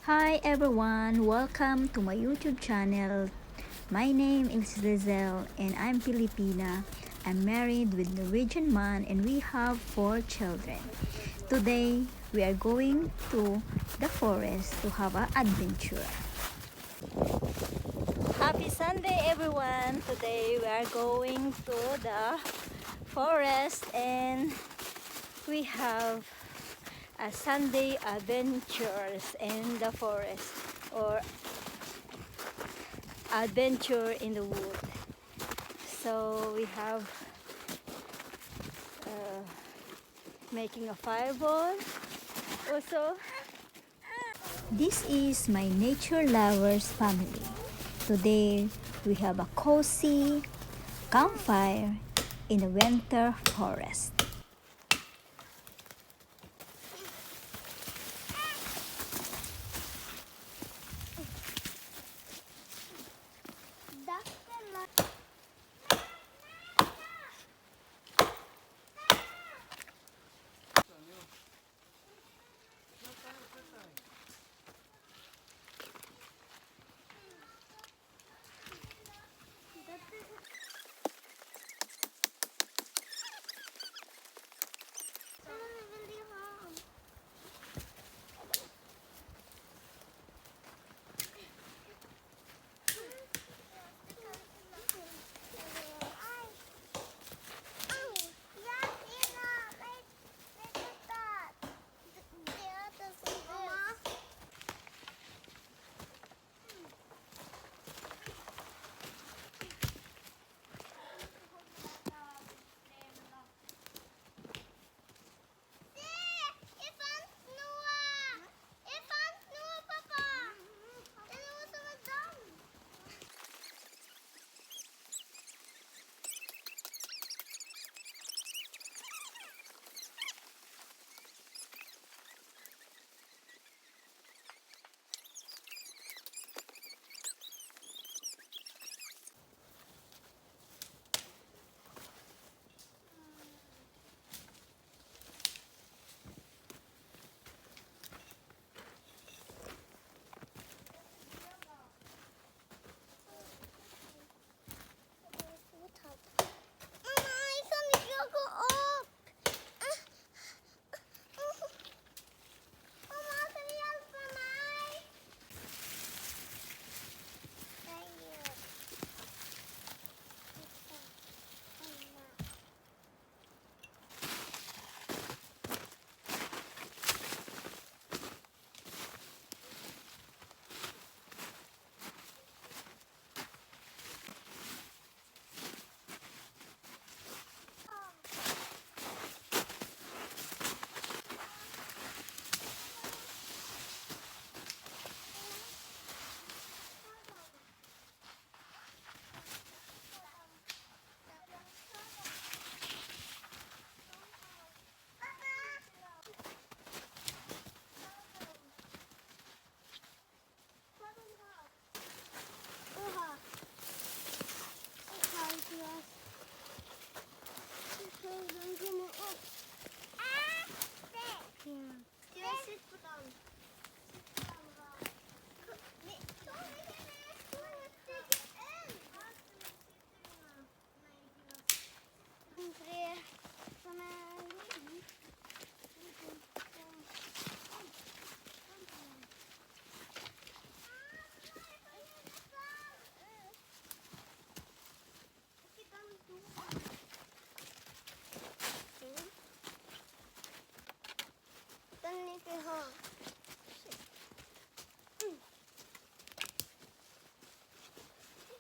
Hi everyone, welcome to my YouTube channel. My name is Rizel and I'm Filipina. I'm married with Norwegian man and we have 4 children. Today, we are going to the forest to have an adventure. Happy Sunday everyone! Today we are going to the forest and we have a Sunday adventures in the forest or adventure in the wood. So we have making a fireball also. This is my nature lovers family. Today we have a cozy campfire in the winter forest.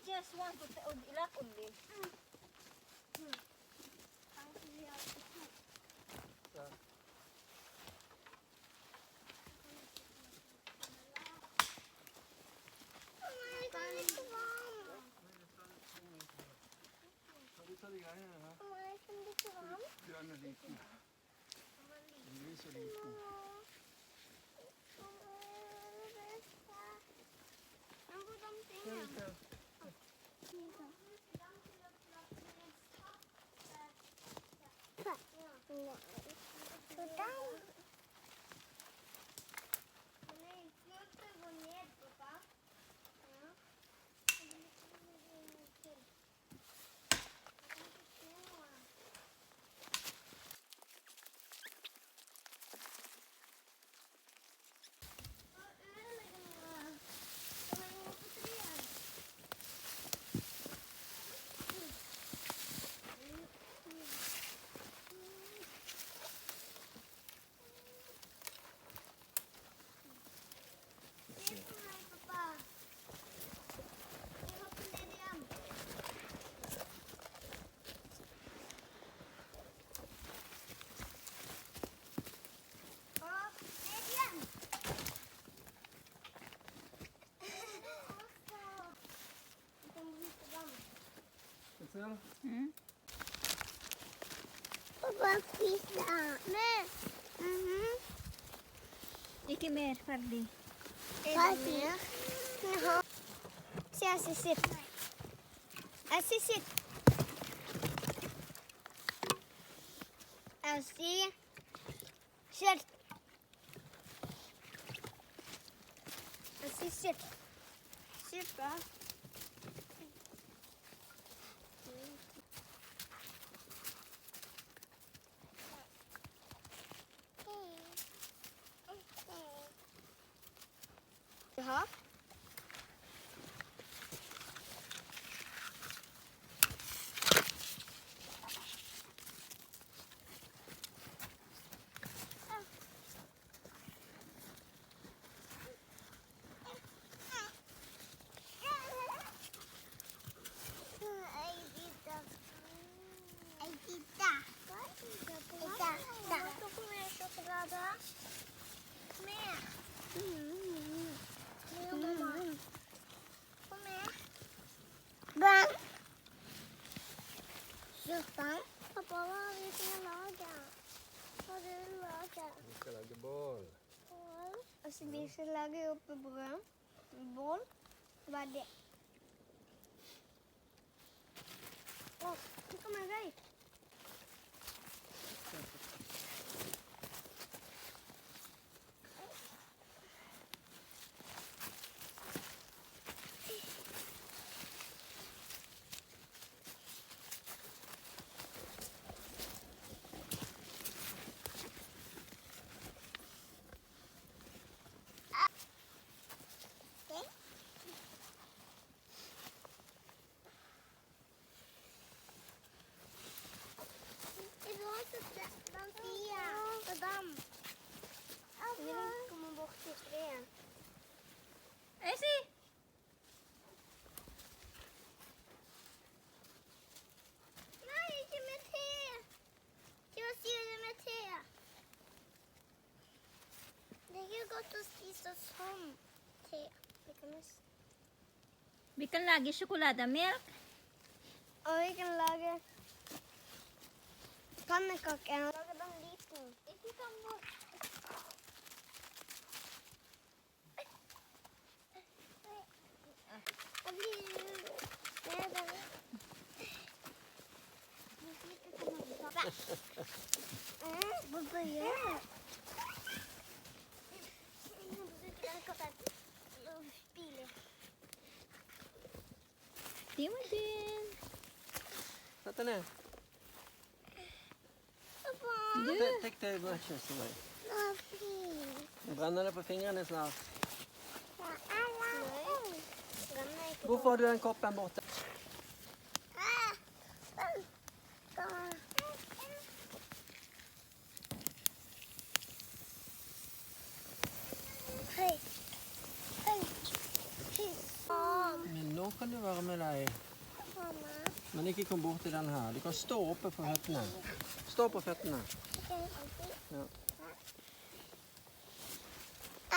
Just want to ilakon din. Lisel? Mm? Pappa, spise med. Ikke mer, ferdig. Er det mer? Ja. Se, jeg sitter. Jeg sitter. Jeg sier kjelt. Jeg sier sitt. Suppa. Ja. Pappa, hva har vi skal lage? Hva har du laget? Vi skal lage bål. Altså, vi skal lage opp brød, bål. Hva er det? Å, det kommer røyk. Den frie på dem. Vi vil ikke komme bort til treen. Esi! Nei, ikke med te. Hva sier du med te? Det er ikke godt å spise sånn te. Vi kan lage sjokolademelk. Og vi kan lage pannekaker. Lage den liten. Ikke kom bort. Jeg blir nede. Hva gjør du? Timothy! Sett deg ned. Du! Take the matches away. Nå er fri. Nå brenner det på fingrene snart. Nei. Hvorfor har du den koppen borte? Hei. Hei. Men nå kan du være med deg. Mamma. Men ikke kom bort til den her. Du kan stå oppe på føttene. Stå på føttene. Ja.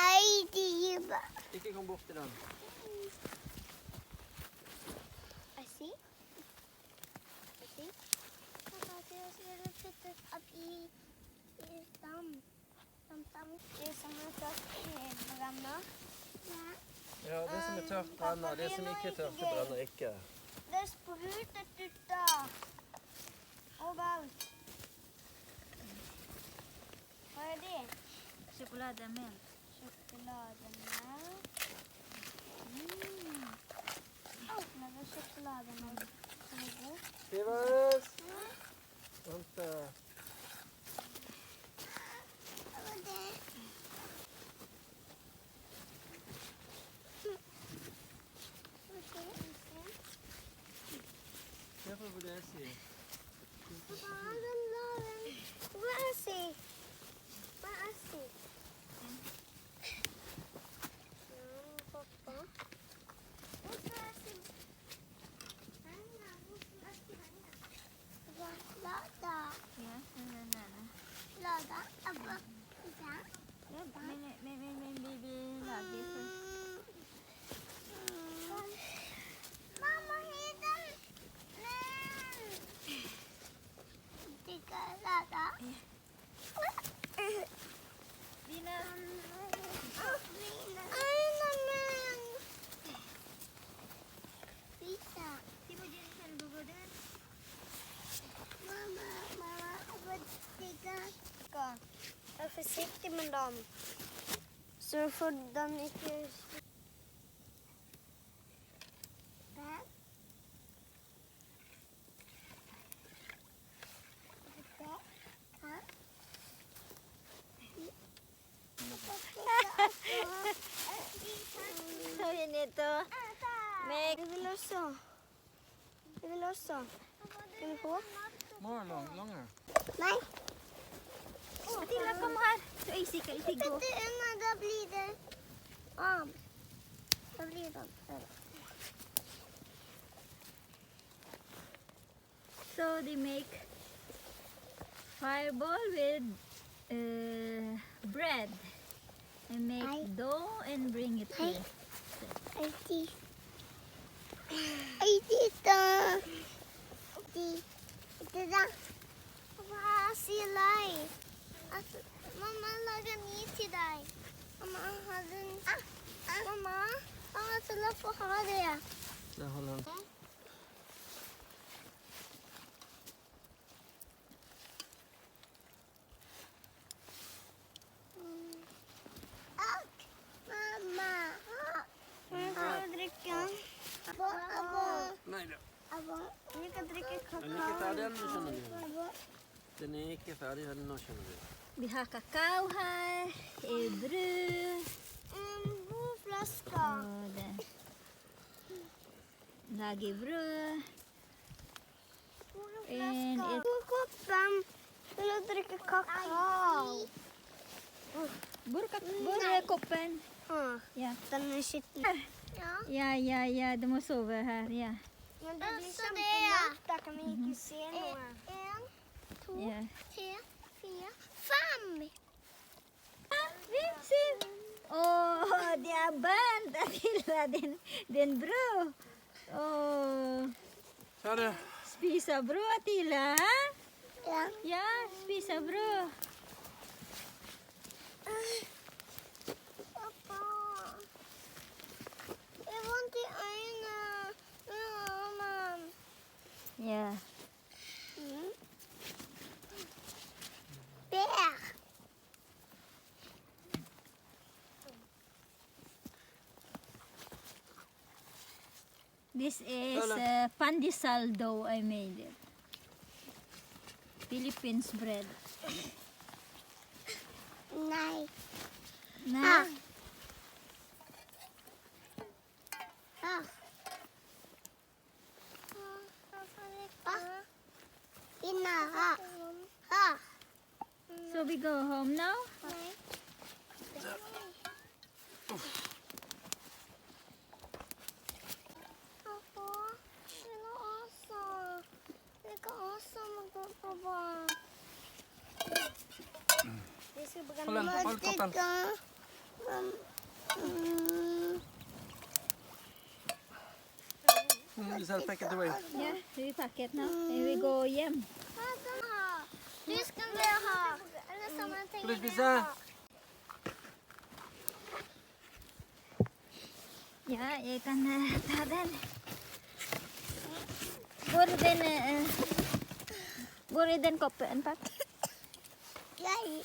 Ei, diva. Ikke kom bort til den. I see. Pappa, jeg skal putte opp i dam. Det som er tørt, brenner. Ja, det som er tørt brenner. Det som ikke er tørt, det brenner ikke. Det sprutet ut da. Overalt. Hva er det? Sjokolademelk. Sjokolademelk. Åpner vi sjokolademelk. Som er god. Stivers! Vent. Hva var det? Se på hva det sier. Pappa, den laven. Hva er det? Hva er det? forsiktig med dem. Så får de ikke... Der. So you need to make... Du vil også. Du vil også. Vil du få? More longer. Nei. Attila, kom her. Så easy ka itigo. Dette under, da blir det arm. Da blir det So they make fireball with bread and make Ay. dough and bring it Ay. here. Ay, dito. Dito da. Pappa, sier lei. Mamma lager ny til deg. Mamma har den. Mamma, Attila får ha det. Det holder han. Mamma. Jeg kan drikke. Abba. Nei da. Abba. Jeg kan drikke kakao. Den er ikke ferdig ennå, skjønner du. Den er ikke ferdig ennå, skjønner du. Vi har kakao her, brød Bordflaska. og det. Lager brød. En et- Koppen. Vil du drikke kakao? Hvor koppen? Ja. Den er skitten. Ja, du må sove her, ja. Men det blir kjempemørkt, da kan vi ikke se noe. 1, 2, Ja. 3, 4, 5. Se! Åh, det er band, Attila, den brød. Åh, Ferdig. spiser brød, Attila, hæ? Ja. Ja, spiser brød. Pappa. Jeg har vondt i øynene. Mamma. Ja. Bær. This is Lola. pandesal dough I made it. Philippines bread. Nei. Na? Inna. So we go home now? Nei. Pappa, jeg vil også. Jeg kan også gå på barn. Hold den, hold koppen. Giselle, pack it away. Yeah, we pack it now and we go hjem. Husken vil ha. Alle sammen ting Vil du vil spise? ha. Ja, jeg kan ta den. Hvor er den koppen, Pak? Jeg.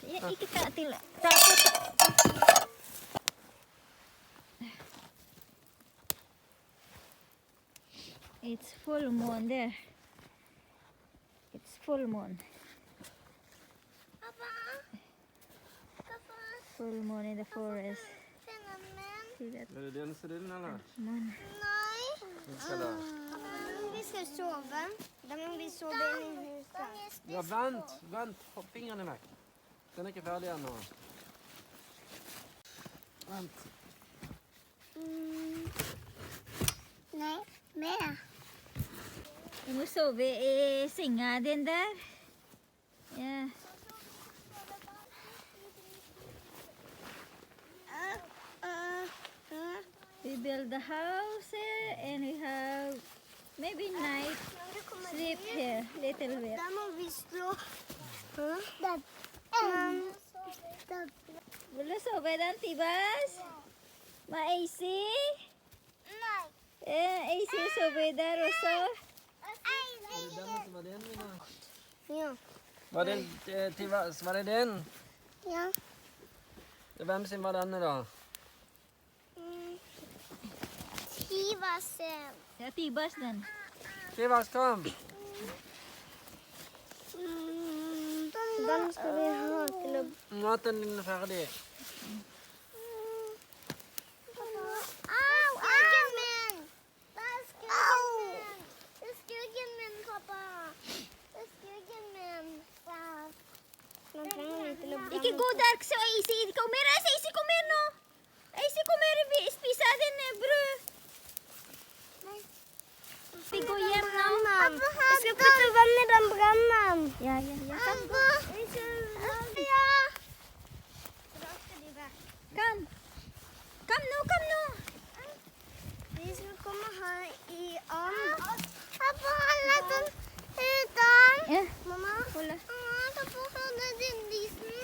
Ja, ikke ta til. Ta på. It's full moon there. It's full moon. Pappa. Pappa. Full moon in the forest. Fenomen. See that Er det den som er din, eller? moon? Nei. Den skal da. Vi skal sove. Da må vi sove inne i huset. Ja, vent. Få fingrene vekk. Den er ikke ferdig ennå. Vent. Nei, mer. Du må sove i senga din der. Ja. We build the house here and we have maybe night sleep here little bit. Da må vi slå. Vil du sove den, Tibas? Med AC? Nei. AC sover der også. Var det den som var din, Mina? Ja. Var det din? Ja. Hvem sin var denne, da? Tivasen. Ja, tibas den. Tivas, kom! Den skal vi ha til å... Maten din er ferdig. Au! Skuggen min! Det er skuggen min! Det er skuggen min, pappa! Det er skuggen min! Man trenger litt til å... Ikke gå der, så Eisi. Kom her, Eisi, kom her nå. Eisi, kom her, spise din brød. Vi går hjem nå. Jeg skal putte vann i den brannen. Ja. Pappa! Kom nå. Vi skal komme her i ånd. Pappa, hold den ut av. Ja. Mamma, pappa, hold den lysen.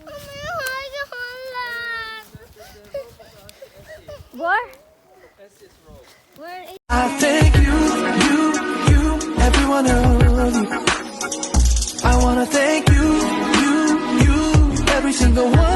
Mamma, jeg har ikke holdt. Where? I thank you, everyone of you. I wanna thank you, every single one.